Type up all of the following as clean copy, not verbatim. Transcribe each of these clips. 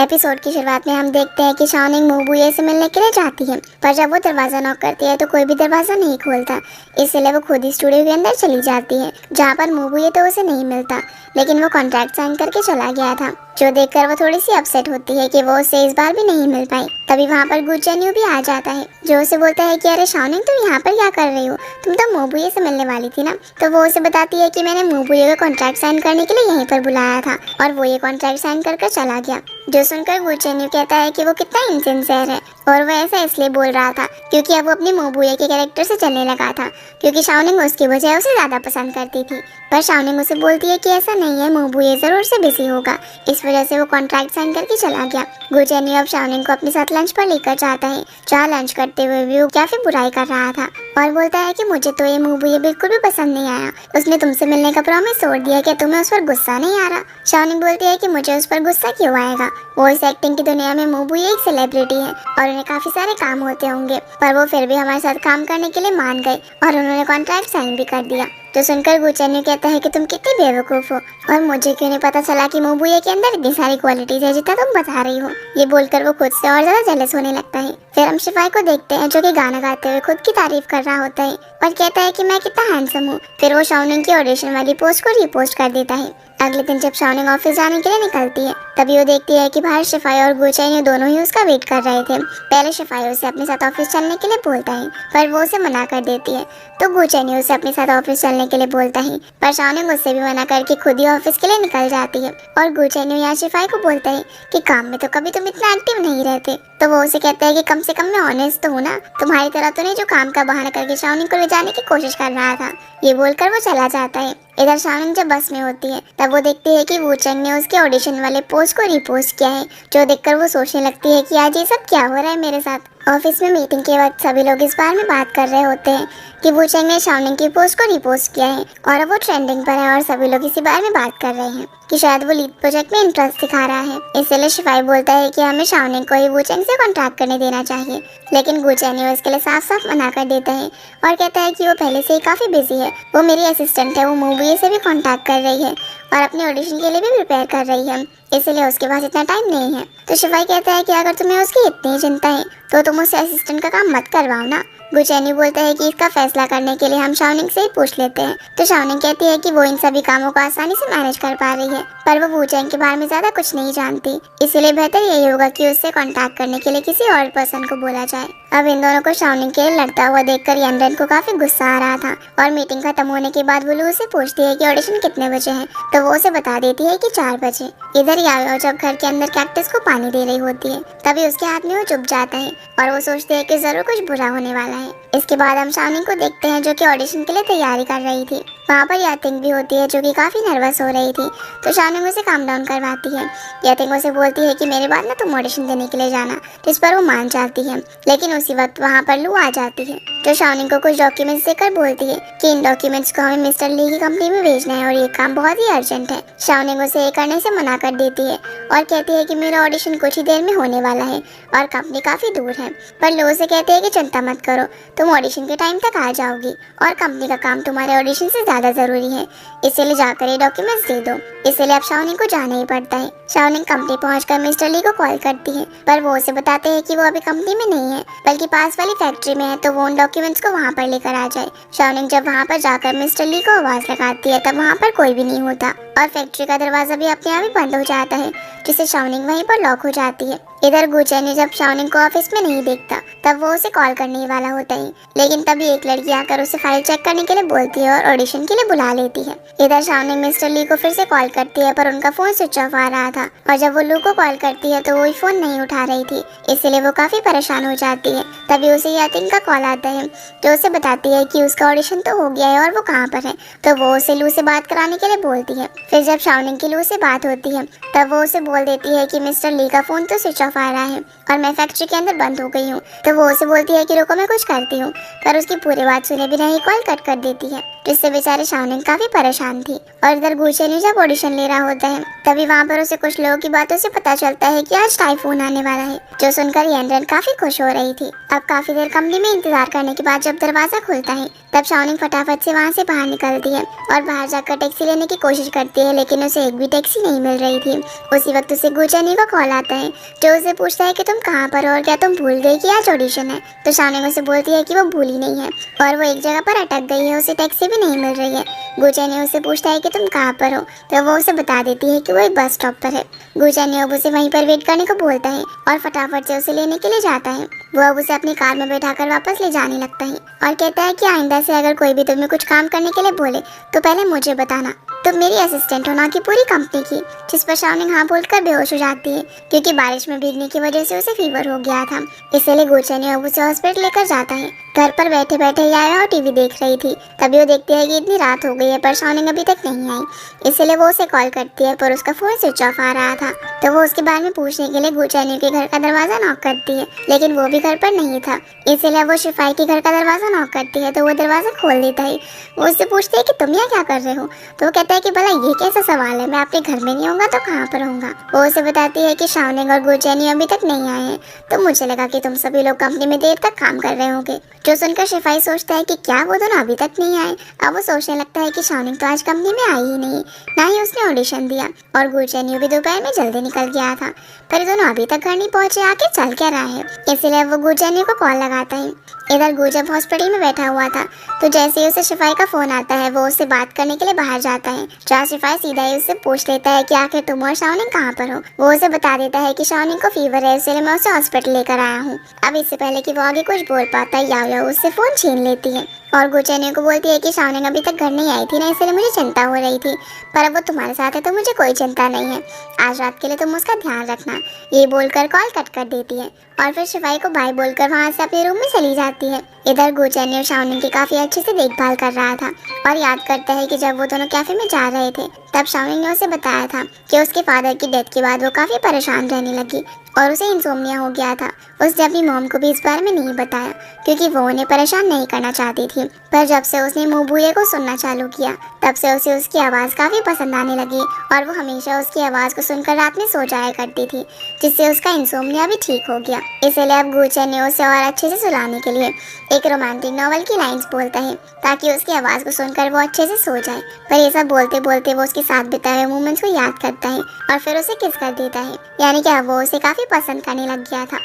Episode की शुरुआत में हम देखते हैं कि शाओनिंग मुबुये से मिलने के लिए जाती है, पर जब वो दरवाजा नॉक करती है तो कोई भी दरवाजा नहीं खोलता। इसलिए वो खुद ही स्टूडियो के अंदर चली जाती है, जहाँ पर मुबुये तो उसे नहीं मिलता, लेकिन वो कॉन्ट्रैक्ट साइन करके चला गया था, जो देखकर वो थोड़ी सी अपसेट होती है कि वो उसे इस बार भी नहीं मिल पाई। तभी वहाँ पर गु चेन्यू भी आ जाता है, जो उसे बोलता है कि अरे शाओनिंग, तुम यहाँ पर क्या कर रही हो? तुम तो मुबुये से मिलने वाली थी ना। तो वो उसे बताती है कि मैंने मुबुये को कॉन्ट्रैक्ट साइन करने के लिए यहीं पर बुलाया था और वो ये कॉन्ट्रैक्ट साइन कर चला गया। जो सुनकर गु चेन्यू कहता है कि वो कितना इनसिंसियर है और वो ऐसा इसलिए बोल रहा था क्योंकि अब वो अपनी मुबुये के कैरेक्टर से चलने लगा था, क्योंकि शाओनिंग उसकी वजह उसे ज़्यादा पसंद करती थी। पर शाओनिंग उसे बोलती है कि ऐसा नहीं है, मुबुये ज़रूर से बिजी होगा, इस वजह से वो कॉन्ट्रैक्ट साइन करके चला गया। गु चेन्यू अब शाओनिंग को अपने साथ लंच पर लेकर जाता है, जहाँ लंच करते हुए भी वो काफ़ी बुराई कर रहा था और बोलता है कि मुझे तो ये मुबुये बिल्कुल भी पसंद नहीं आया, उसने तुमसे मिलने का प्रॉमिस तोड़ दिया, क्या तुम्हें उस पर गुस्सा नहीं आ रहा? शाओनिंग बोलती है कि मुझे उस पर गुस्सा क्यों आएगा, वो इस एक्टिंग की दुनिया में मुबुये एक सेलिब्रिटी है और उन्हें काफी सारे काम होते होंगे, पर वो फिर भी हमारे साथ काम करने के लिए मान गए और उन्होंने कॉन्ट्रैक्ट साइन भी कर दिया। तो सुनकर गु चेन्यू कहता है कि तुम कितनी बेवकूफ हो और मुझे क्यों नहीं पता चला कि मुबुये के अंदर इतनी सारी क्वालिटीज है जितना तुम बता रही हो। ये बोलकर वो खुद से और ज्यादा जेलस होने लगता है। फिर हम शिफाई को देखते हैं, जो कि गाना गाते हुए खुद की तारीफ कर रहा होता है और कहता है कि मैं कितना हैंडसम हूँ। फिर वो शाओनिंग की ऑडिशन वाली पोस्ट को रीपोस्ट कर देता है। अगले दिन जब शाओनिंग ऑफिस जाने के लिए निकलती है, तभी वो देखती है कि बाहर शिफाई और गु चेन्यू दोनों ही उसका वेट कर रहे थे। पहले शिफाई उसे अपने साथ ऑफिस चलने के लिए बोलता है, पर वो उसे मना कर देती है। तो गु चेन्यू उसे अपने साथ ऑफिस चलने के लिए बोलता है, पर शाओनिंग उससे भी मना करके खुद ही ऑफिस के लिए निकल जाती है। और गु चेन्यू यहाँ शिफाई को बोलता है कि काम में तो कभी तुम इतना एक्टिव नहीं रहते। तो वो उसे कहता है कि कम से कम मैं ऑनेस्ट तो हूँ ना, तुम्हारी तरह तो नहीं जो काम का बहाना करके शाओनिंग को ले जाने की कोशिश कर रहा था। ये बोलकर वो चला जाता है। इधर शाओनिंग जब बस में होती है, तब वो देखती है कि वू चेंग ने उसके ऑडिशन वाले पोस्ट को रीपोस्ट किया है, जो देखकर वो सोचने लगती है कि आज ये सब क्या हो रहा है मेरे साथ। ऑफिस में मीटिंग के वक्त सभी लोग इस बारे में बात कर रहे होते हैं कि वू चेंग ने शाओनिंग की पोस्ट को रीपोस्ट किया है और अब वो ट्रेंडिंग पर है और सभी लोग इसी बारे में बात कर रहे हैं कि शायद वो लीड प्रोजेक्ट में इंटरेस्ट दिखा रहा है। इसलिए शिफाई बोलता है कि हमें शाओनिंग को ही वू चेंग से कॉन्ट्रैक्ट करने देना चाहिए, लेकिन गु चेन्यू इसके लिए साफ साफ मना कर देता है और कहता है कि वो पहले से ही काफ़ी बिजी है, वो मेरी असिस्टेंट है, वो मुबुये से भी कॉन्टैक्ट कर रही है और अपने ऑडिशन के लिए भी प्रिपेयर कर रही है, इसलिए उसके पास इतना टाइम नहीं है। तो शिफाई कहता है कि अगर तुम्हें उसकी इतनी चिंता है तो तुम उससे असिस्टेंट का काम मत करवाओ ना। गु चेन्यू बोलता है कि इसका फैसला करने के लिए हम शाओनिंग से ही पूछ लेते हैं। तो शाओनिंग कहती है कि वो इन सभी कामों को आसानी से मैनेज कर पा रही है, पर वो वू चेंग के बारे में ज्यादा कुछ नहीं जानती, इसीलिए बेहतर यही होगा कि उससे कांटेक्ट करने के लिए किसी और पर्सन को बोला जाए। अब इन दोनों को शाओनिंग के लिए लड़ता हुआ देखकर यनरेन को काफी गुस्सा आ रहा था और मीटिंग खत्म होने के बाद वुलू उसे पूछती है कि ऑडिशन कितने बजे है, तो वो उसे बता देती है कि 4 बजे। इधर याओ जब घर के अंदर कैक्टस को पानी दे रही होती है, तभी उसके हाथ में वो चुप जाता है और वो सोचती है कि जरूर कुछ बुरा होने वाला है। इसके बाद हम शाओनिंग को देखते हैं, जो कि ऑडिशन के लिए तैयारी कर रही थी। वहाँ पर यातिंग भी होती है, जो कि काफी नर्वस हो रही थी। तो शाओनिंग उसे काम डाउन करवाती है। यातिंग उसे बोलती है कि मेरे बाद ना तुम ऑडिशन देने के लिए जाना, जिस पर वो मान जाती है। लेकिन उसी वक्त वहाँ पर लू आ जाती है, जो शाओनिंग को कुछ डॉक्यूमेंट्स देकर बोलती है कि इन डॉक्यूमेंट्स को हमें मिस्टर ली की कंपनी में भेजना है और ये काम बहुत ही अर्जेंट है। शाओनिंग उसे ये करने से मना कर देती है और कहती है कि मेरा ऑडिशन कुछ ही देर में होने वाला है और कंपनी काफी दूर है। पर लू उसे कहते हैं कि चिंता मत करो, तुम ऑडिशन के टाइम तक आ जाओगी और कंपनी का काम तुम्हारे ऑडिशन से ज्यादा जरूरी है, इसलिए जाकर ये डॉक्यूमेंट्स दे दो। इसलिए अब शाओनिंग को जाना ही पड़ता है। शाओनिंग कंपनी पहुंचकर मिस्टर ली को कॉल करती है, पर वो उसे बताते हैं कि वो अभी कंपनी में नहीं है बल्कि पास वाली फैक्ट्री में है, तो वो उन डॉक्यूमेंट्स को वहाँ पर लेकर आ जाए। शाओनिंग जब वहाँ पर जाकर मिस्टर ली को आवाज लगाती है, तब वहाँ पर कोई भी नहीं होता और फैक्ट्री का दरवाजा भी अपने आप ही बंद हो जाता है, जिससे शाओनिंग वहीं पर लॉक हो जाती है। इधर गु चेन्यू जब शाओनिंग को ऑफिस में नहीं देखता, तब वो उसे कॉल करने वाला होता है, लेकिन तभी एक लड़की आकर उसे फाइल चेक करने के लिए बोलती है और ऑडिशन के लिए बुला लेती है। इधर शाओनिंग मिस्टर ली को फिर से कॉल करती है, पर उनका फोन स्विच ऑफ आ रहा था और जब वो लू को कॉल करती है तो वो फोन नहीं उठा रही थी, इसलिए वो काफी परेशान हो जाती है। तभी उसे यातिंग का कॉल आता है, जो उसे बताती है कि उसका ऑडिशन तो हो गया है और वो कहाँ पर है, तो वो उसे लू से बात कराने के लिए बोलती है। फिर जब शाओनिंग की लू से बात होती है, तब वो उसे बोल देती है कि मिस्टर ली का फोन तो स्विच ऑफ आ रहा है और मैं फैक्ट्री के अंदर बंद हो गई हूँ। तो वो उसे बोलती है कि रुको मैं कुछ करती हूँ, पर उसकी पूरी बात सुने बिना ही कॉल कट कर देती है, जिससे बेचारे शाओनिंग काफी परेशान थी। और इधर गु चेन्यू जब ऑडिशन ले रहा होता है, तभी वहाँ पर उसे कुछ लोगों की बातों से पता चलता है कि आज टाइफून आने वाला है, जो सुनकर यनरेन काफी खुश हो रही थी। अब काफी देर कंपनी में इंतजार करने के बाद जब दरवाजा खुलता है तब शाओनिंग फटाफट से वहाँ से बाहर निकलती है और बाहर जाकर टैक्सी लेने की कोशिश करती है, लेकिन उसे एक भी टैक्सी नहीं मिल रही थी। उसी वक्त उसे गुचेन्यू का कॉल आता है जो उसे पूछता है कि तुम कहाँ पर हो और क्या तुम भूल गई कि आज ऑडिशन है। तो शाओनिंग उसे बोलती है कि वो भूली नहीं है और वो एक जगह पर अटक गई है, उसे टैक्सी भी नहीं मिल रही है। गुचेन्यू उसे पूछता है कि तुम कहाँ पर हो, तो वो उसे बता देती है कि वो एक बस स्टॉप पर है। गुचेन्यू अब उसे वहीं पर वेट करने को बोलता है और फटाफट से उसे लेने के लिए जाता है। वो अब उसे अपनी कार में बैठाकर वापस ले जाने लगता है और कहता है कि आइंदा से अगर कोई भी तुम्हें कुछ काम करने के लिए बोले तो पहले मुझे बताना, तुम मेरी असिस्टेंट हो ना कि पूरी कंपनी की। जिस पर शाओनिंग हाँ बोलकर बेहोश हो जाती है क्योंकि बारिश में भीगने की वजह से उसे फीवर हो गया था। इसलिए गुचेन्यू अब उसे हॉस्पिटल लेकर जाता है। घर पर बैठे बैठे याया और टीवी देख रही थी, तभी वो देखती है कि इतनी रात हो गई है पर शाओनिंग अभी तक नहीं आई। इसलिए वो उसे कॉल करती है पर उसका फोन स्विच ऑफ आ रहा था, तो वो उसके बारे में पूछने के लिए गुचेन्यू के घर का दरवाजा नॉक करती है, लेकिन वो भी घर पर नहीं था। इसलिए वो शिफाई के घर का दरवाजा नॉक करती है तो वो दरवाजा खोल देता है। वो उससे पूछती है कि तुम यहाँ क्या कर रहे हो, तो वो कहता है कि भला ये कैसा सवाल है, मैं अपने घर में नहीं होगा तो कहाँ पर होऊंगा। वो उसे बताती है कि शाओनिंग और गुचेन्यू अभी तक नहीं आए हैं, तो मुझे लगा कि तुम सभी लोग कंपनी में देर तक काम कर रहे होंगे। जो सुनकर शिफाई सोचता है कि क्या वो दोनों अभी तक नहीं आए। अब वो सोचने लगता है कि शाओनिंग तो आज कंपनी में आई ही नहीं, ना ही उसने ऑडिशन दिया, और गुचेन्यू भी दोपहर में जल्दी निकल गया था, पर ये दोनों अभी तक घर नहीं पहुंचे, आके चल क्या रहा है। इसलिए वो गुचेन्यू को कॉल लगाता है। इधर गुजब हॉस्पिटल में बैठा हुआ था, तो जैसे ही उसे शिफाई का फोन आता है वो उससे बात करने के लिए बाहर जाता है, जहाँ शिफाई सीधा ही उससे पूछ लेता है कि आखिर तुम और शाओनिंग कहाँ पर हो। वो उसे बता देता है कि शाओनिंग को फीवर है, इसलिए मैं उसे हॉस्पिटल लेकर आया हूँ। अब इससे पहले कि वो आगे कुछ बोल पाता है याओ उससे फोन छीन लेती है और गुचेन्यू को बोलती है कि शाओनिंग अभी तक घर नहीं आई थी ना, इसलिए मुझे चिंता हो रही थी, पर अब वो तुम्हारे साथ है तो मुझे कोई चिंता नहीं है। आज रात के लिए तुम उसका ध्यान रखना। ये बोलकर कॉल कट कर देती है और फिर शिफाई को बाय बोलकर वहाँ से अपने रूम में चली जाती है। इधर गुचेन्यू शाओनिंग की काफी अच्छे से देखभाल कर रहा था और याद करता है कि जब वो दोनों कैफे में जा रहे थे तब शाओनिंग ने उसे बताया था कि उसके फादर की डेथ के बाद वो काफी परेशान रहने लगी और उसे इंसोम्निया हो गया था। उसने अपनी मॉम को भी इस बारे में नहीं बताया क्योंकि वो उन्हें परेशान नहीं करना चाहती थी, पर जब से उसने मुबुए को सुनना चालू किया तब से उसे उसकी आवाज़ काफ़ी पसंद आने लगी और वो हमेशा उसकी आवाज़ को सुनकर रात में सो जाया करती थी, जिससे उसका इंसोम्निया भी ठीक हो गया। इसलिए अब गुचेन्यू उसे और अच्छे से सुलाने के लिए एक रोमांटिक नॉवल की लाइन्स बोलता है ताकि उसकी आवाज़ को सुनकर वो अच्छे से सो जाए। पर ये सब बोलते बोलते वो उसके साथ बिताए हुए मोमेंट्स को याद करता है और फिर उसे किस कर देता है, यानी कि अब वो उसे काफ़ी पसंद करने लग गया था।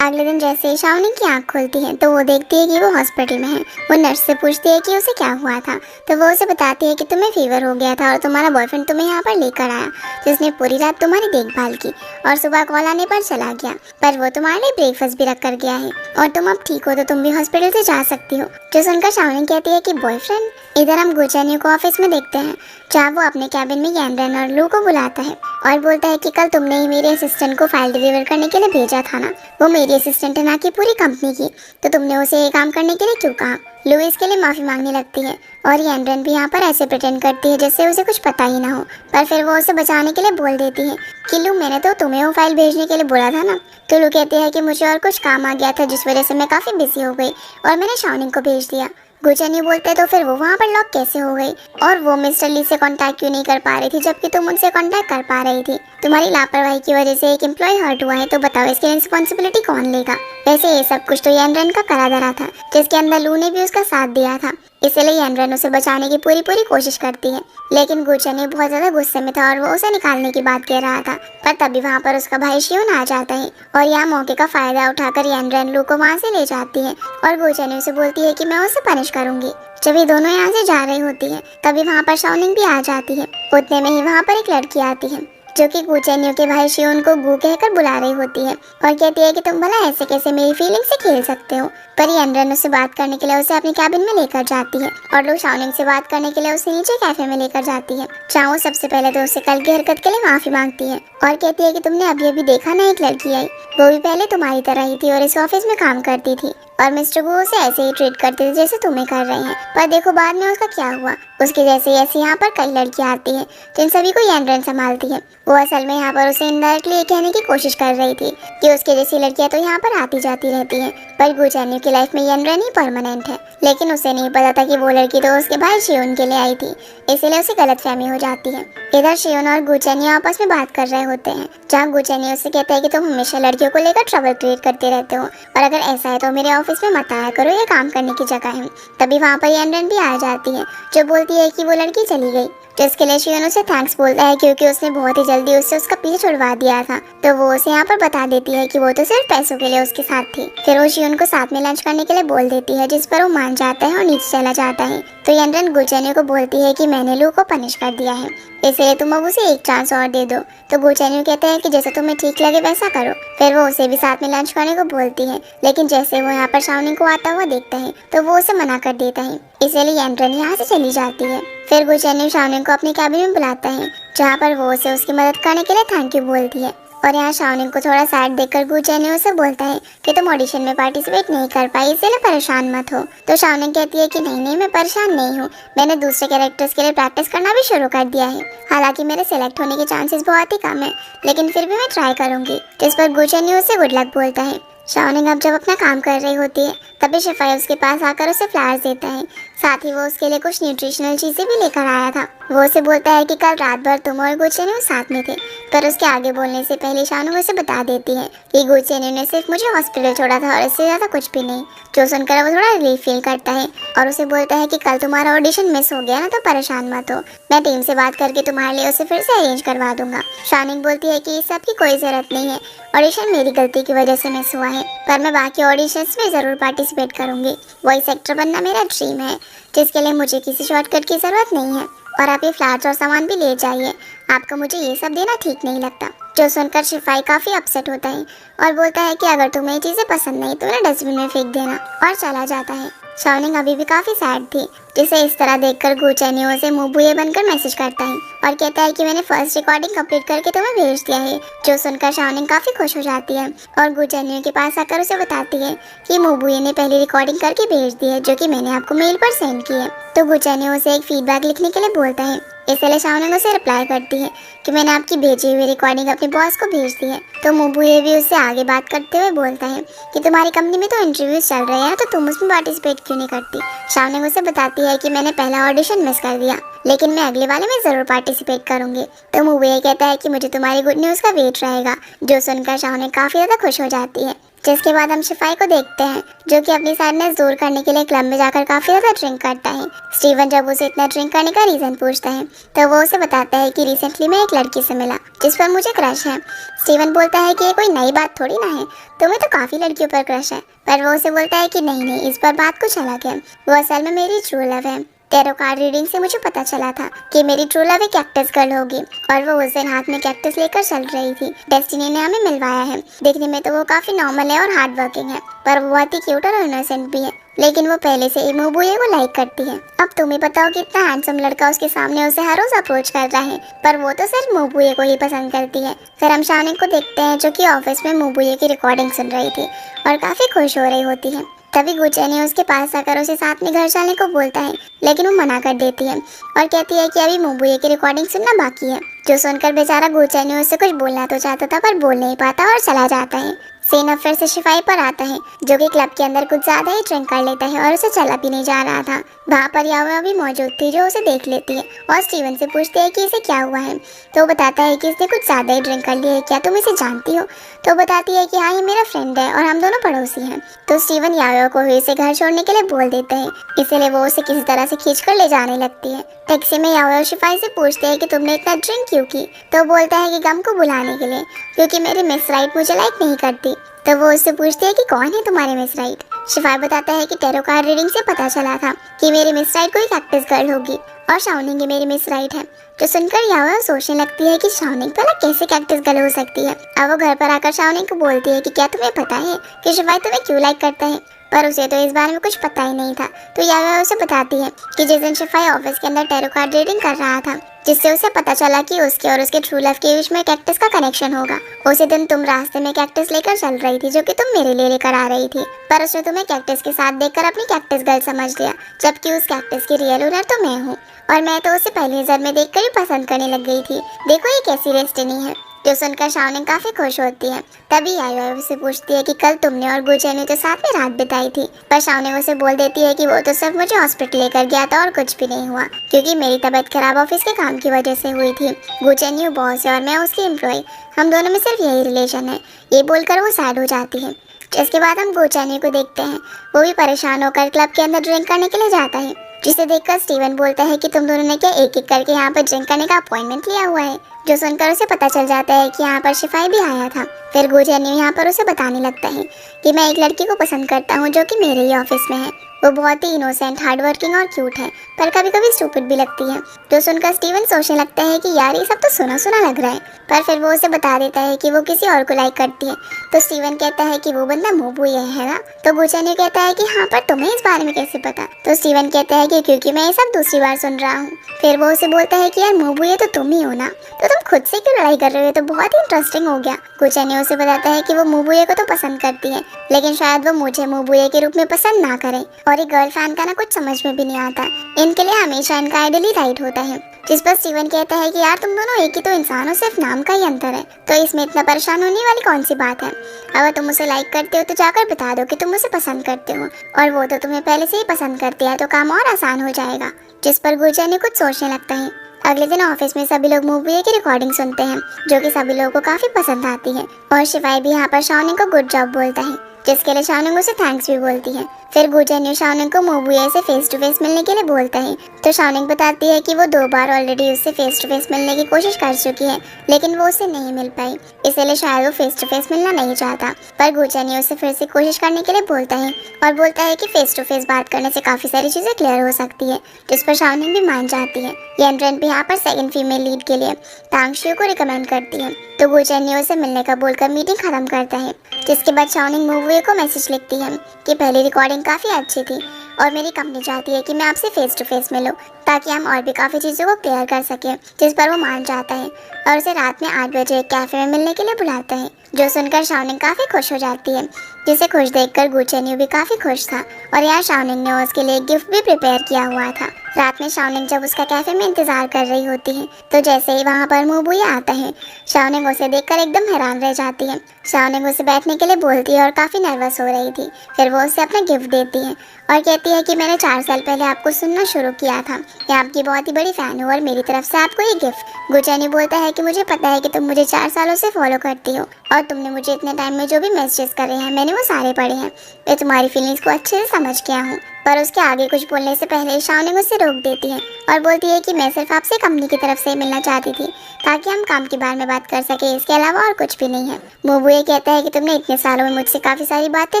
अगले दिन जैसे ही शाओनिंग की आंख खुलती है तो वो देखती है कि वो हॉस्पिटल में है। वो नर्स से पूछती है कि उसे क्या हुआ था, तो वो उसे बताती है कि तुम्हें फीवर हो गया था और तुम्हारा बॉयफ्रेंड तुम्हें यहाँ पर लेकर आया, जिसने पूरी रात तुम्हारी देखभाल की और सुबह कॉल आने पर चला गया, पर वो तुम्हारे लिए ब्रेकफास्ट भी रख कर गया है और तुम अब ठीक हो तो तुम भी हॉस्पिटल से जा सकती हो। जो सुनकर शाओनिंग कहती है कि बॉयफ्रेंड। इधर हम गुचेन्यू को ऑफिस में देखते हैं जहाँ वो अपने कैबिन में यानरन और लू को बुलाता है और बोलता है कि कल तुमने ही मेरे असिस्टेंट को फाइल डिलीवर करने के लिए भेजा था ना, वो मेरी असिस्टेंट है ना कि पूरी कंपनी की, तो तुमने उसे ये काम करने के लिए क्यों कहा। लू इसके लिए माफ़ी मांगने लगती है और यानरन भी यहाँ पर ऐसे प्रिटेंड करती है जैसे उसे कुछ पता ही ना हो, पर फिर वो उसे बचाने के लिए बोल देती है कि लू मैंने तो तुम्हें वो फाइल भेजने के लिए बोला था ना। तो लू कहती है कि मुझे और कुछ काम आ गया था जिस वजह से मैं काफ़ी बिजी हो गई और मैंने शाओनिंग को भेज दिया। गुचेन्यू बोलते तो फिर वो वहाँ पर लॉक कैसे हो गई और वो मिस्टर ली से कांटेक्ट क्यों नहीं कर पा रही थी जबकि तुम उनसे कांटेक्ट कर पा रही थी। तुम्हारी लापरवाही की वजह से एक एम्प्लॉय हर्ट हुआ है, तो बताओ इसकी रिस्पॉन्सिबिलिटी कौन लेगा। वैसे ये सब कुछ तो यानरन का करा धरा था जिसके अंदर लू ने भी उसका साथ दिया था, इसलिए यानरन उसे बचाने की पूरी कोशिश करती है, लेकिन गुचेन्यू बहुत ज्यादा गुस्से में था और वो उसे निकालने की बात कह रहा था, पर तभी वहाँ पर उसका भाई शियोन आ जाता है और यहाँ मौके का फायदा उठाकर यानरन लू को वहाँ से ले जाती है और गुचेन्यू से बोलती है कि मैं उसे पनिश करूंगी। जब ये दोनों यहाँ से जा रही होती है तभी वहाँ पर शाओनिंग भी आ जाती है। उतने में ही वहाँ पर एक लड़की आती है जो कि गुचेन्यू के भाई शियोन को गू कहकर बुला रही होती है और कहती है कि तुम भला ऐसे कैसे मेरी फीलिंग से खेल सकते हो। पर यानरन उससे बात करने के लिए उसे अपने कैबिन में लेकर जाती है और लोग शाओनिंग से बात करने के लिए उसे नीचे कैफे में लेकर जाती है, जहाँ वो सबसे पहले तो उसे कल की हरकत के लिए माफी मांगती है और कहती है कि तुमने अभी अभी देखा ना एक लड़की आई, वो भी पहले तुम्हारी तरह ही थी और इस ऑफिस में काम करती थी और मिस्टर गू उसे ऐसे ही ट्रीट करते थे जैसे तुम्हें कर रहे हैं, पर देखो बाद में उसका क्या हुआ। उसके जैसे ऐसे यहाँ पर कई लड़कियाँ आती हैं जिन सभी को यनरन संभालती है। वो असल में यहाँ पर उसे इनडायरेक्टली ये कहने की कोशिश कर रही थी कि उसके जैसी लड़कियाँ तो यहाँ पर आती जाती रहती हैं, पर गुचेन्यू की लाइफ में यनरन ही परमानेंट है। लेकिन उसे नहीं पता था कि वो लड़की तो उसके भाई शियोन के लिए आई थी, इसलिए उसे गलतफहमी हो जाती है। इधर शियोन और गुचेन्यू आपस में बात कर रहे होते हैं, जहाँ गुचेन्यू उससे कहता है कि तुम हमेशा लड़कियों को लेकर ट्रबल क्रिएट करते रहते हो, और अगर ऐसा है तो मेरे ऑफिस में मत आया करो, ये काम करने की जगह है। तभी वहाँ पर यनरन भी आ जाती है, जो बोलती है कि वो लड़की चली गई, जिसके लिए शियोन उसे थैंक्स बोलता है क्योंकि उसने बहुत ही जल्दी उससे उसका पीछे छुड़वा दिया था। तो वो उसे यहाँ पर बता देती है कि वो तो सिर्फ पैसों के लिए उसके साथ थी। फिर वो शियोन को साथ में लंच करने के लिए बोल देती है, जिस पर वो मान जाता है और नीचे चला जाता है। तो यनरन गुचेन्यू को बोलती है कि मैंने लू को पनिश कर दिया है, इसलिए तुम अब उसे एक चांस और दे दो। तो गुचेन्यू कहता है कि जैसा तुम्हें ठीक लगे वैसा करो। फिर वो उसे भी साथ में लंच करने को बोलती है, लेकिन जैसे वो यहाँ पर शाओनिंग को आता हुआ देखता है तो वो उसे मना कर देता है, इसलिए यनरन यहाँ से चली जाती है। फिर गुचेन्यू शाओनिंग को अपने कैबिन में बुलाता है, जहाँ पर वो उसे उसकी मदद करने के लिए थैंक यू बोलती है। और यहाँ शाओनिंग को थोड़ा सैड देखकर गुचेन्यू उसे बोलता है कि तुम ऑडिशन में पार्टिसिपेट नहीं कर पाई, इसलिए परेशान मत हो। तो शाओनिंग कहती है कि नहीं मैं परेशान नहीं हूँ, मैंने दूसरे कैरेक्टर्स के लिए प्रैक्टिस करना भी शुरू कर दिया है। हालांकि मेरे सेलेक्ट होने के चांसेस बहुत ही कम है, लेकिन फिर भी मैं ट्राई करूंगी। जिस पर गुचेन्यू उसे गुड लक बोलता है। शाओनिंग अब जब अपना काम कर रही होती है तभी शिफाई उसके पास आकर उसे फ्लावर्स देता है, साथ ही वो उसके लिए कुछ न्यूट्रिशनल चीजें भी लेकर आया था। वो उसे बोलता है कि कल रात भर तुम और गुचेन्यू साथ में थे, पर उसके आगे बोलने से पहले शाओनिंग उसे बता देती है कि गुचेन्यू ने सिर्फ मुझे हॉस्पिटल छोड़ा था और इससे ज्यादा कुछ भी नहीं। जो सुनकर वो थोड़ा रिलीफ फील करता है और उसे बोलता है कि कल तुम्हारा ऑडिशन मिस हो गया ना तो परेशान मत हो, मैं टीम से बात करके तुम्हारे लिए उसे फिर से अरेंज करवा दूंगा। शाओनिंग बोलती है कि इस सब की कोई जरूरत नहीं है, ऑडिशन मेरी गलती की वजह से मिस हुआ है, पर मैं बाकी ऑडिशंस में ज़रूर पार्टिसिपेट करूंगी। वॉइस एक्टर बनना मेरा ड्रीम है, जिसके लिए मुझे किसी शॉर्टकट की ज़रूरत नहीं है। और आप ये फ्लावर्स और सामान भी ले जाइए, आपको मुझे ये सब देना ठीक नहीं लगता। जो सुनकर शिफाई काफ़ी अपसेट होता है और बोलता है कि अगर तुम्हें ये चीज़ें पसंद नहीं तो उन्हें डस्टबिन में फेंक देना, और चला जाता है। शाओनिंग अभी भी काफ़ी सैड थी, जिसे इस तरह देखकर गुचेन्यू उसे मुबुए बनकर मैसेज करता है और कहता है कि मैंने फर्स्ट रिकॉर्डिंग कंप्लीट करके तुम्हें भेज दिया है। जो सुनकर शाओनिंग काफ़ी खुश हो जाती है और गुचेन्यू के पास आकर उसे बताती है कि मुबुए ने पहली रिकॉर्डिंग करके भेज दी है, जो कि मैंने आपको मेल पर सेंड की है। तो गुचेन्यू उसे एक फीडबैक लिखने के लिए बोलता है, इसलिए शाओनिंग उसे रिप्लाई करती है कि मैंने आपकी भेजी हुई रिकॉर्डिंग अपने बॉस को भेज दी है। तो मुबुए भी उससे आगे बात करते हुए बोलता है कि तुम्हारी कंपनी में तो इंटरव्यूज चल रहे हैं, तो तुम उसमें पार्टिसिपेट क्यों नहीं करती। शाओनिंग उसे बताती है कि मैंने पहला ऑडिशन मिस कर दिया, लेकिन मैं अगले वाले में ज़रूर पार्टिसिपेट करूंगी। तो मुबुए कहता है कि मुझे तुम्हारी गुड न्यूज़ का वेट रहेगा। जो सुनकर शाओनिंग काफ़ी ज़्यादा खुश हो जाती है। जिसके बाद हम शिफाई को देखते हैं, जो कि अपनी सैडनेस दूर करने के लिए क्लब में जाकर काफ़ी ज़्यादा ड्रिंक करता है। स्टीवन जब उसे इतना ड्रिंक करने का रीज़न पूछता है तो वो उसे बताता है कि रिसेंटली मैं एक लड़की से मिला जिस पर मुझे क्रश है। स्टीवन बोलता है कि ये कोई नई बात थोड़ी ना है, तुम्हें तो काफ़ी लड़कियों पर क्रश है। पर वो उसे बोलता है कि नहीं, इस पर बात कुछ अलग है, वो असल में मेरी ट्रू लव है। टैरो कार्ड रीडिंग से मुझे पता चला था कि मेरी ट्रू लव एक कैक्टस गर्ल होगी, और वो उस दिन हाथ में कैक्टस लेकर चल रही थी। डेस्टिनी ने हमें मिलवाया है। देखने में तो वो काफ़ी नॉर्मल है और हार्ड वर्किंग है, पर वो बहुत ही क्यूट और इनोसेंट भी है। लेकिन वो पहले से ही मुबुए को लाइक करती है। अब तुम ही बताओ कि इतना हैंडसम लड़का उसके सामने उसे हर रोज अप्रोच कर रहा है, पर वो तो सिर्फ मुबुए को ही पसंद करती है। फिर हम शाओनिंग को देखते हैं, जो कि ऑफिस में मुबुए की रिकॉर्डिंग सुन रही थी और काफ़ी खुश हो रही होती है। तभी गुचेन्यू उसके पास आकर उसे साथ में घर चलने को बोलता है, लेकिन वो मना कर देती है और कहती है कि अभी मुबुए की रिकॉर्डिंग सुनना बाकी है। जो सुनकर बेचारा गुचेन्यू उससे कुछ बोलना तो चाहता था, पर बोल नहीं पाता और चला जाता है। सीन अब फिर से शिफाई पर आता है, जो कि क्लब के अंदर कुछ ज्यादा ही ड्रिंक कर लेता है और उसे चला भी नहीं जा रहा था। वहाँ पर याओया भी मौजूद थी, जो उसे देख लेती है और स्टीवन से पूछती है कि इसे क्या हुआ है। तो वो बताता है कि इसने कुछ ज्यादा ही ड्रिंक कर लिया है, क्या तुम इसे जानती हो। तो बताती है कि हाँ, ये मेरा फ्रेंड है और हम दोनों पड़ोसी हैं। तो स्टीवन याओया को इसे घर छोड़ने के लिए बोल देते हैं, इसलिए वो उसे किसी तरह से खींचकर ले जाने लगती है। टैक्सी में याओया शिफाई से पूछते हैं कि तुमने इतना ड्रिंक क्यों की। तो बोलता है कि गम को भुलाने के लिए, क्योंकि मेरी मिस राइट मुझे लाइक नहीं करती। तो वो उससे पूछती है कि कौन है तुम्हारी मिस राइट। शिफाई बताता है कि टैरो कार्ड रीडिंग से पता चला था कि मेरी मिस राइट कोई कैक्टस गर्ल होगी और शाओनिंग ही मेरी मिस राइट है। तो सुनकर याओया सोचने लगती है कि शाओनिंग भला कैसे कैक्टस गर्ल हो सकती है। अब वो घर पर आकर शाओनिंग को बोलती है कि क्या तुम्हें पता है कि शिफाई तुम्हें क्यों लाइक करता है। पर उसे तो इस बारे में कुछ पता ही नहीं था। तो याया उसे बताती है कि जिस दिन शिफाई ऑफिस के अंदर टैरो कार्ड रीडिंग कर रहा था, जिससे उसे पता चला कि उसके और उसके ट्रू लव के बीच में कैक्टस का कनेक्शन होगा। उसी दिन तुम रास्ते में कैक्टस लेकर चल रही थी, जो कि तुम मेरे लिए लेकर आ रही थी, पर उसने तुम्हें कैक्टस के साथ देखकर अपनी कैक्टस गर्ल समझ लिया, जबकि उस कैक्टस की रियल ओनर तो मैं हूँ। और मैं तो उसे पहली नजर में देखकर ही पसंद करने लग गई थी। देखो ये कैसी डेस्टिनी है। जो सुनकर शाओनिंग काफी खुश होती है। तभी याया उसे पूछती है कि कल तुमने और गुचेन ने तो साथ में रात बिताई थी, पर शाओनिंग उसे बोल देती है कि वो तो सिर्फ मुझे हॉस्पिटल लेकर गया था और कुछ भी नहीं हुआ, क्योंकि मेरी तबीयत खराब ऑफिस के काम की वजह से हुई थी। गुचेन न्यू बॉस है और मैं उसकी एम्प्लॉय, हम दोनों में सिर्फ यही रिलेशन है। ये बोलकर वो सैड हो जाती है। इसके बाद हम गुचेन को देखते हैं। वो भी परेशान होकर क्लब के अंदर ड्रिंक करने के लिए जाता है, जिसे देखकर स्टीवन बोलता है कि तुम दोनों ने क्या एक एक करके यहाँ पर ड्रिंक करने का अपॉइंटमेंट लिया हुआ है। जो सुनकर उसे पता चल जाता है कि यहाँ पर शिफाई भी आया था। फिर गुचेन यहाँ पर उसे बताने लगता है कि मैं एक लड़की को पसंद करता हूँ जो कि मेरे ही ऑफिस में है। वो बहुत ही इनोसेंट, हार्डवर्किंग और क्यूट है, पर कभी कभी स्टूपिड भी लगती है। जो सुनकर स्टीवन सोचने लगता है कि यार ये सब तो सुना सुना लग रहा है, पर फिर वो उसे बता देता है कि वो किसी और को लाइक करती है। तो स्टीवन कहता है कि वो बंदा मोबू ये है ना। तो गुचेन कहता है कि हाँ, पर तुम्हें इस बारे में कैसे पता। तो स्टीवन कहता है कि क्योंकि मैं ये सब दूसरी बार सुन रहा हूँ। फिर वो उसे बोलता है कि यार मोबू ये तो तुम ही हो ना, तो तुम खुद से क्यों लड़ाई कर रहे हो। तो बहुत ही इंटरेस्टिंग हो गया। गुचेन उसे बताता है कि वो मोबुए को तो पसंद करती है, लेकिन शायद वो मुझे मोबुए के रूप में पसंद ना करे। और एक गर्ल फैन का ना कुछ समझ में भी नहीं आता, इनके लिए हमेशा इनका आइडल ही राइट होता है। जिस पर स्टीवन कहता है कि यार तुम दोनों एक ही तो इंसान हो, सिर्फ नाम का ही अंतर है, तो इसमें इतना परेशान होने वाली कौन सी बात है। अगर तुम उसे लाइक करते हो तो जाकर बता दो कि तुम उसे पसंद करते हो, और वो तो तुम्हें पहले से ही पसंद करती है, तो काम और आसान हो जाएगा। जिस पर गुचेन ने कुछ सोचने लगता है। अगले दिन ऑफिस में सभी लोग मूवी की रिकॉर्डिंग सुनते हैं, जो कि सभी लोगों को काफी पसंद आती है। और शिवाई भी यहाँ पर शाओनिंग को गुड जॉब बोलता है, जिसके लिए शाओनिंग उसे थैंक्स भी बोलती है। फिर गुचेन शाओनिंग को मोबुए से फेस टू फेस मिलने के लिए बोलता है। तो शाओनिंग बताती है कि वो 2 बार ऑलरेडी उससे फेस टू फेस मिलने की कोशिश कर चुकी है, लेकिन वो उससे नहीं मिल पाई, इसलिए शायद वो फेस टू फेस मिलना नहीं चाहता। पर गुचेन उसे फिर से कोशिश करने के लिए बोलता है और बोलता है कि फेस टू फेस बात करने से काफी सारी चीजें क्लियर हो सकती है, जिस पर शाओनिंग भी मान जाती है। येनरेन भी यहाँ पर सेकंड फीमेल लीड के लिए तांगशियो को रिकमेंड करती है। तो गुचेन उसे मिलने का बोलकर मीटिंग खत्म करता है। जिसके बाद शाओनिंग मोबुए को मैसेज लिखती है कि पहली रिकॉर्डिंग काफी अच्छी थी और मेरी कंपनी चाहती है कि मैं आपसे फेस टू फेस मिलूं, ताकि हम और भी काफ़ी चीज़ों को क्लियर कर सकें। जिस पर वो मान जाता है और उसे रात में 8 बजे एक कैफ़े में मिलने के लिए बुलाता है। जो सुनकर शाओनिंग काफ़ी खुश हो जाती है, जिसे खुश देखकर गुचेन भी काफ़ी खुश था, और यहाँ शाओनिंग ने उसके लिए गिफ्ट भी प्रिपेयर किया हुआ था। रात में शाओनिंग जब उसका कैफ़े में इंतजार कर रही होती है, तो जैसे ही वहाँ पर मोबुए आता है, शाओनिंग उसे देखकर एकदम हैरान रह जाती है। शाओनिंग उसे बैठने के लिए बोलती है और काफ़ी नर्वस हो रही थी। फिर वो उसे अपना गिफ्ट देती है और कहती है कि मैंने 4 साल पहले आपको सुनना शुरू किया था, मैं आपकी बहुत ही बड़ी फ़ैन हूँ और मेरी तरफ से आपको ये गिफ्ट। गुचेन बोलता है कि मुझे पता है कि तुम मुझे 4 सालों से फॉलो करती हो और तुमने मुझे इतने टाइम में जो भी मैसेजेस करे हैं मैंने वो सारे पढ़े हैं, मैं तुम्हारी फीलिंग्स को अच्छे से समझ गया हूँ। पर उसके आगे कुछ बोलने से पहले शाओनिंग उसे रोक देती है और बोलती है कि मैं सिर्फ आपसे कंपनी की तरफ से मिलना चाहती थी, ताकि हम काम के बारे में बात कर सके, इसके अलावा और कुछ भी नहीं है। मोबुए कहता है कि तुमने इतने सालों में मुझसे काफ़ी सारी बातें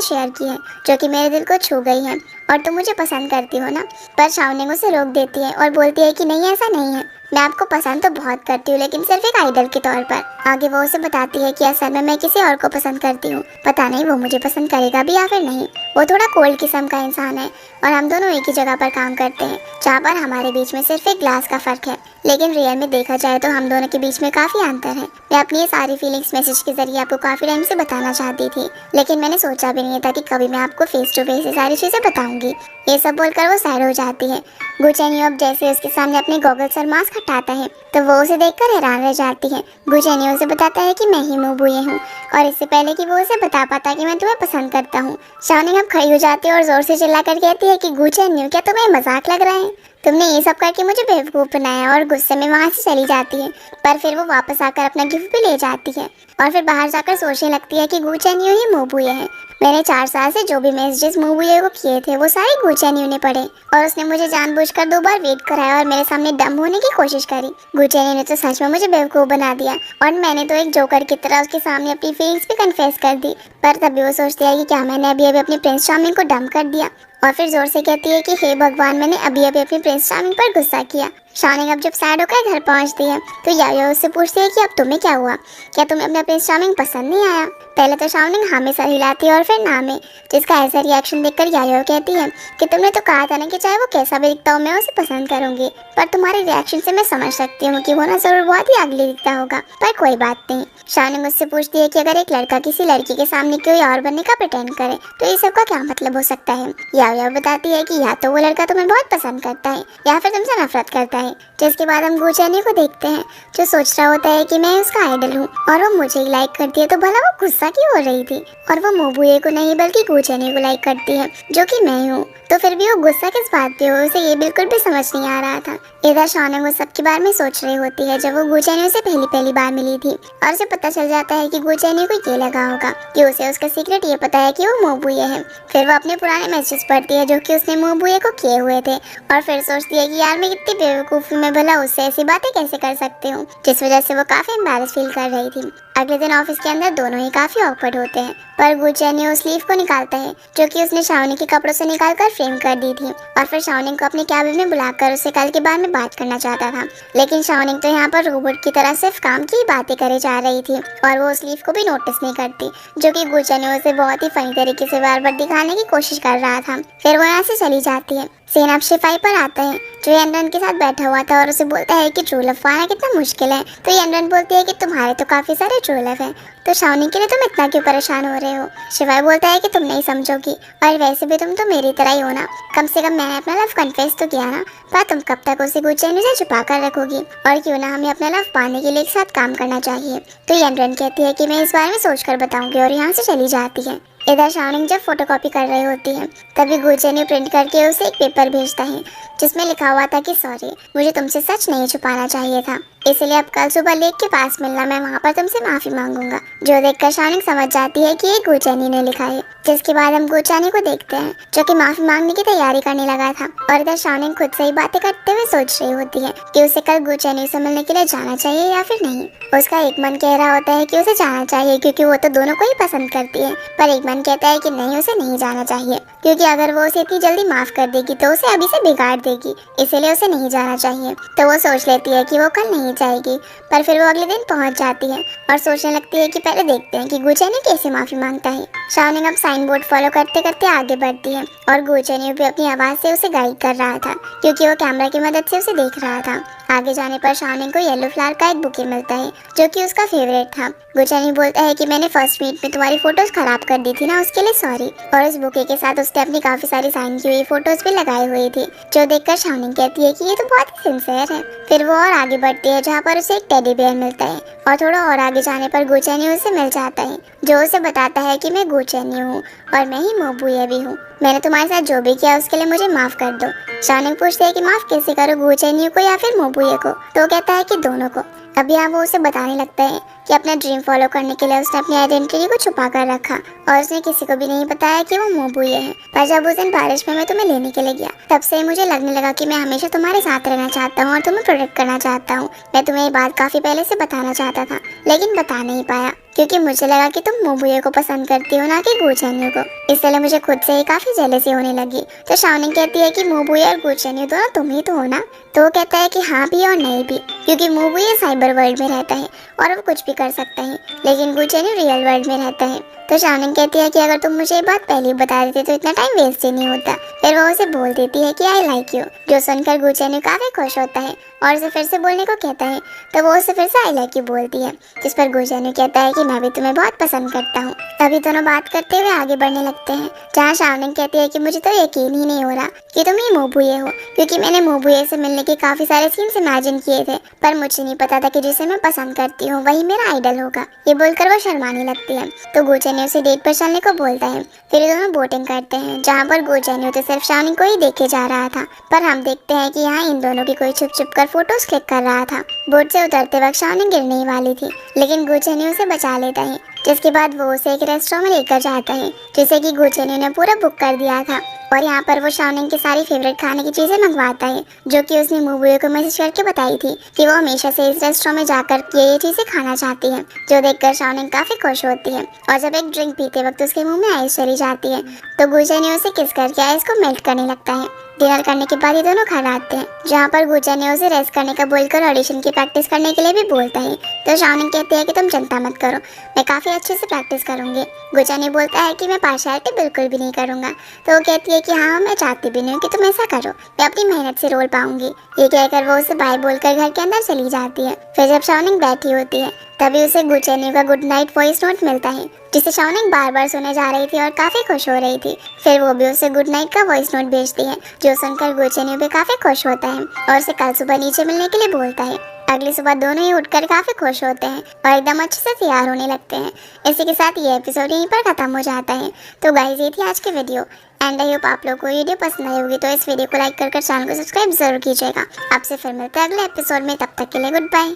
शेयर की हैं, जो कि मेरे दिल को छू गई हैं, और तुम मुझे पसंद करती हो ना। पर शाओनिंग उसे रोक देती है और बोलती है कि नहीं, ऐसा नहीं है, मैं आपको पसंद तो बहुत करती हूँ, लेकिन सिर्फ एक आइडल के तौर पर। आगे वो उसे बताती है कि असल में मैं किसी और को पसंद करती हूँ, पता नहीं वो मुझे पसंद करेगा भी या फिर नहीं। वो थोड़ा कोल्ड किस्म का इंसान है और हम दोनों एक ही जगह पर काम करते हैं, जहाँ पर हमारे बीच में सिर्फ एक ग्लास का फर्क है, लेकिन रियल में देखा जाए तो हम दोनों के बीच में काफ़ी अंतर है। मैं अपनी ये सारी फीलिंग्स मैसेज के जरिए आपको काफ़ी टाइम से बताना चाहती थी, लेकिन मैंने सोचा भी नहीं था कि कभी मैं आपको फेस टू फेस ये सारी चीज़ें बताऊंगी। ये सब बोलकर वो सैड हो जाती है। गुचेन अब जैसे उसके सामने अपने गॉगल्स और मास्क हटाता है, तो वो उसे देखकर हैरान रह जाती है। गुचेन उसे बताता है कि मैं ही मोबुए हूँ, और इससे पहले कि वो उसे बता पाता कि मैं तुम्हें पसंद करता हूँ, शाओनिंग अब खड़ी हो जाती है और जोर से चिल्लाकर कहती है कि गुचेन, क्या तुम्हें मजाक लग रहा है? तुमने ये सब करके मुझे बेवकूफ़ बनाया, और गुस्से में वहाँ से चली जाती है। पर फिर वो वापस आकर अपना गिफ्ट भी ले जाती है और फिर बाहर जाकर सोचने लगती है कि गुचेन ही मोबुए है। मैंने 4 साल से जो भी मैसेजेस मोबुए को किए थे वो सारे गुचेन ने पढ़े, और उसने मुझे जानबूझकर 2 बार वेट कराया और मेरे सामने डम होने की कोशिश करी। गुचेन ने तो सच में मुझे बेवकूफ़ बना दिया, और मैंने तो एक जोकर की तरह उसके सामने अपनी फीलिंग्स भी कन्फेस कर दी। पर तभी वो सोचती है कि क्या मैंने अभी अभी अपनी प्रिंस चार्मिंग को डम कर दिया, और फिर जोर से कहती है कि हे भगवान, मैंने अभी अभी अपनी प्रिंस चार्मिंग पर गुस्सा किया। शाओनिंग अब जब सैड होकर घर पहुंचती है तो यायो उससे पूछती है कि अब तुम्हें क्या हुआ, क्या तुम्हें अपना प्रिंस चार्मिंग पसंद नहीं आया। पहले तो शाओनिंग हाँ में सर हिलाती है और फिर ना में, जिसका ऐसा रिएक्शन देखकर यायो कहती है कि तुमने तो कहा था ना कि चाहे वो कैसा भी दिखता हो मैं उसे पसंद करूंगी, पर तुम्हारे रिएक्शन से मैं समझ सकती हूँ कि वो ना जरूर बहुत ही अगली दिखता होगा, पर कोई बात नहीं। शाओनिंग उससे पूछती है कि अगर एक लड़का किसी लड़की के सामने कोई और बनने का प्रिटेंड करे तो इस सब का क्या मतलब हो सकता है। याओ बताती है कि या तो वो लड़का तुम्हें बहुत पसंद करता है या फिर तुमसे नफरत करता है। जिसके बाद हम गुचेन्यू को देखते हैं जो सोच रहा होता है कि मैं उसका आइडल हूँ और वो मुझे ही लाइक करती है, तो भला वो गुस्सा क्यों हो रही थी। और वो मोबुए को नहीं बल्कि गुचेन्यू को लाइक करती है जो कि मैं हूँ, तो फिर भी वो गुस्सा किस बात पे हो उसे ये बिल्कुल भी समझ नहीं आ रहा था। इधर शाओनिंग उस सब के बारे में सोच रही होती है जब वो गुचेन्यू से पहली बार मिली थी और उसे पता चल जाता है कि गुचेन्यू को ये लगा होगा कि उसे उसका सीक्रेट ये पता है कि वो मोबुए है। फिर वो अपने पुराने मैसेज पढ़ती है जो कि उसने मोबुए को किए हुए थे और फिर सोचती है कि यार मैं कितनी बेवकूफ हूँ, मैं भला उससे ऐसी बातें कैसे कर सकती हूँ, जिस वजह से वो काफी एम्बैरेस फील कर रही थी। अगले दिन ऑफिस के अंदर दोनों ही काफी ऑकवर्ड होते हैं, पर गुचेन्यू उस लीफ को निकालता है जो कि उसने शाओनिंग के कपड़ों से निकालकर फ्रेम कर दी थी और फिर शाओनिंग को अपने कैबिन में बुलाकर उसे कल के बारे में बात करना चाहता था। लेकिन शाओनिंग तो यहाँ पर रोबोट की तरह सिर्फ काम की बातें करे जा रही थी और वो उस लीफ को भी नोटिस नहीं करती, जो कि गुचेन्यू उसे बहुत ही फनी तरीके से बार बार दिखाने की कोशिश कर रहा था। फिर वो यहाँ से चली जाती है। सीन अब शिफाई पर आता है जो यनरन के साथ बैठा हुआ था और उसे बोलता है कि ट्रू लव पाना कितना मुश्किल है। तो यनरन बोलती है कि तुम्हारे तो काफी सारे ट्रू लव हैं, तो शाओनिंग के लिए तुम इतना क्यों परेशान हो रहे हो। शिफाई बोलता है कि तुम नहीं समझोगी और वैसे भी तुम तो मेरी तरह ही हो ना, कम से कम मैंने अपना लव कन्फेस तो किया ना, पर तुम कब तक उसे गुचेन्यू से छुपा कर रखोगी और क्यों ना हमें अपना लव पाने के लिए एक साथ काम करना चाहिए। तो यनरन कहती है कि मैं इस बारे में सोच कर बताऊंगी और यहाँ से चली जाती है। इधर शाओनिंग जब फोटोकॉपी कर रही होती है तभी गुचेन्यू प्रिंट करके उसे एक पेपर भेजता है जिसमें लिखा हुआ था कि सॉरी, मुझे तुमसे सच नहीं छुपाना चाहिए था, इसलिए अब कल सुबह लेक के पास मिलना, मैं वहाँ पर तुमसे माफी मांगूंगा। जो देखकर शाओनिंग समझ जाती है कि ये गुचेन्यू ने लिखा है। जिसके बाद हम गुचेन्यू को देखते हैं जो कि माफी मांगने की तैयारी करने लगा था और इधर शाओनिंग खुद से ही बातें करते हुए सोच रही होती है कि उसे कल गुचेन्यू से मिलने के लिए जाना चाहिए या फिर नहीं। उसका एक मन कह रहा होता है कि उसे जाना चाहिए क्योंकि वो तो दोनों को ही पसंद करती है, पर एक मन कहता है कि नहीं, उसे नहीं जाना चाहिए क्योंकि अगर वो उसे इतनी जल्दी माफ कर देगी तो उसे अभी से बिगाड़ देगी, इसीलिए उसे नहीं जाना चाहिए। तो वो सोच लेती है कि वो कल नहीं जाएगी, पर फिर वो अगले दिन पहुंच जाती है और सोचने लगती है कि पहले देखते हैं कि गुचेन्यू कैसे माफी मांगता है। शाओनिंग अब साइन बोर्ड फॉलो करते करते आगे बढ़ती है और गुचेन्यू भी अपनी आवाज से उसे गाइड कर रहा था क्योंकि वो कैमरा की मदद से उसे देख रहा था। आगे जाने पर शाओनिंग को येलो फ्लावर का एक बुके मिलता है जो कि उसका फेवरेट था। गुचेन्यू बोलता है कि मैंने फर्स्ट मीट में तुम्हारी फोटोज खराब कर दी थी ना, उसके लिए सॉरी। और इस बुके के साथ उसने अपनी काफी सारी साइन की हुई फोटोज भी लगाई हुई थी जो देखकर शाओनिंग कहती है कि ये तो बहुत ही सिंसियर है। फिर वो और आगे बढ़ती है जहाँ पर उसे एक टेडी बेयर मिलता है और थोड़ा और आगे जाने पर गुचेन्यू उसे मिल जाता है जो उसे बताता है कि मैं गुचेन्यू हूँ और मैं ही मोबुए भी हूँ, मैंने तुम्हारे साथ जो भी किया उसके लिए मुझे माफ कर दो। शाओनिंग पूछती है कि माफ कैसे करो, गुचेन्यू को या फिर मोबुए को, तो कहता है कि दोनों को। अब यहाँ वो उसे बताने लगता है कि अपना ड्रीम फॉलो करने के लिए उसने अपनी आइडेंटिटी को छुपा कर रखा और उसने किसी को भी नहीं बताया कि वो मोबुए है। पर जब उस दिन बारिश में मैं तुम्हें लेने के लिए गया तब से मुझे लगने लगा कि मैं हमेशा तुम्हारे साथ रहना चाहता हूँ और तुम्हें प्रोटेक्ट करना चाहता हूँ। मैं तुम्हें ये बात काफी पहले से बताना चाहता था लेकिन बता नहीं पाया क्योंकि मुझे लगा कि तुम मोबुए को पसंद करती हो ना कि गुचेन्यू को, इसलिए मुझे खुद से ही काफी जेलसी होने लगी। तो शाओनिंग कहती है कि मोबुए और गुचेन्यू दोनों तुम ही तो हो ना, तो वो कहता है कि हाँ भी और नहीं भी क्योंकि मोबुए साइबर वर्ल्ड में रहता है और वो कुछ भी कर सकता है, लेकिन गुचेन्यू रियल वर्ल्ड में रहता है। तो शाओनिंग कहती है कि अगर तुम मुझे ये बात पहले ही बता देते तो इतना टाइम वेस्ट ही नहीं होता। फिर वो उसे बोल देती है कि आई लाइक यू, जो सुनकर गुचेन्यू काफी खुश होता है और उसे फिर से बोलने को कहता है। तो वो उसे फिर से आई लाइक यू बोलती है, जिस पर गुचेन्यू कहता है कि मैं भी तुम्हें बहुत पसंद करता हूँ। तभी दोनों बात करते हुए आगे बढ़ने लगते हैं जहाँ शाओनिंग कहती है कि मुझे तो यकीन ही नहीं हो रहा कि तुम ही मोबुए हो क्योंकि मैंने मोबुए से मिलने के काफी सारे सीन्स इमेजिन किए थे, पर मुझे नहीं पता था कि जिसे मैं पसंद करती हूँ वही मेरा आइडल होगा। ये बोलकर वो शर्माने लगती है तो गुचेन्यू उसे डेट पर चलने को बोलता है। फिर ये दोनों बोटिंग करते हैं जहाँ पर गुचेन्यू तो सिर्फ शाओनिंग को ही देखे जा रहा था, पर हम देखते हैं कि यहाँ इन दोनों की कोई छुप छुप कर फोटोज क्लिक कर रहा था। बोट से उतरते वक्त शाओनिंग गिरने ही वाली थी लेकिन गुचेन्यू उसे बचा लेता है, जिसके बाद वो उसे एक रेस्टोरेंट में लेकर जाता है जिसे कि गुचेन्यू ने पूरा बुक कर दिया था और यहाँ पर वो शाओनिंग की सारी फेवरेट खाने की चीजें मंगवाता है, जो कि उसने मुबुए को मैसेज करके बताई थी कि वो हमेशा से इस रेस्टोरेंट में जाकर ये चीजें खाना चाहती है, जो देखकर शाओनिंग काफी खुश होती है। और जब एक ड्रिंक पीते वक्त उसके मुंह में आइस चली जाती है तो गुजने उसे किस करके आइस को मेल्ट करने लगता है। डिनर करने के बाद ये दोनों घर आते हैं, जहाँ पर गुजा ने उसे रेस्ट करने का बोलकर ऑडिशन की प्रैक्टिस करने के लिए भी बोलता है। तो शाओनिंग कहती है कि तुम चिंता मत करो, मैं काफी अच्छे से प्रैक्टिस करूंगी। गुजा ने बोलता है कि मैं पार्शियलिटी बिल्कुल भी नहीं करूंगा। तो वो कहती है कि हाँ, मैं चाहती भी नहीं हूँ कि तुम ऐसा करो, मैं अपनी मेहनत से रोल पाऊंगी। ये कहकर वो उसे बाय बोलकर घर के अंदर चली जाती है। फिर जब शाओनिंग बैठी होती है तभी उसे गुचेन्यू का गुड नाइट वॉइस नोट मिलता है, जिसे शाओनिंग बार बार सुने जा रही थी और काफी खुश हो रही थी। फिर वो भी उसे गुड नाइट का वॉइस नोट भेजती है, जो सुनकर गुचेन्यू भी काफी खुश होता है और उसे कल सुबह नीचे मिलने के लिए बोलता है। अगली सुबह दोनों ही उठकर काफी खुश होते हैं और एकदम अच्छे से तैयार होने लगते हैं। इसी के साथ ये एपिसोड यहीं पर खत्म हो जाता है। तो गाइस, ये थी आज की वीडियो एंड आई होप आप लोगों को वीडियो पसंद आई होगी। तो इस वीडियो को लाइक कर चैनल को सब्सक्राइब जरूर कीजिएगा। आपसे फिर मिलते हैं अगले एपिसोड में, तब तक के लिए गुड बाय।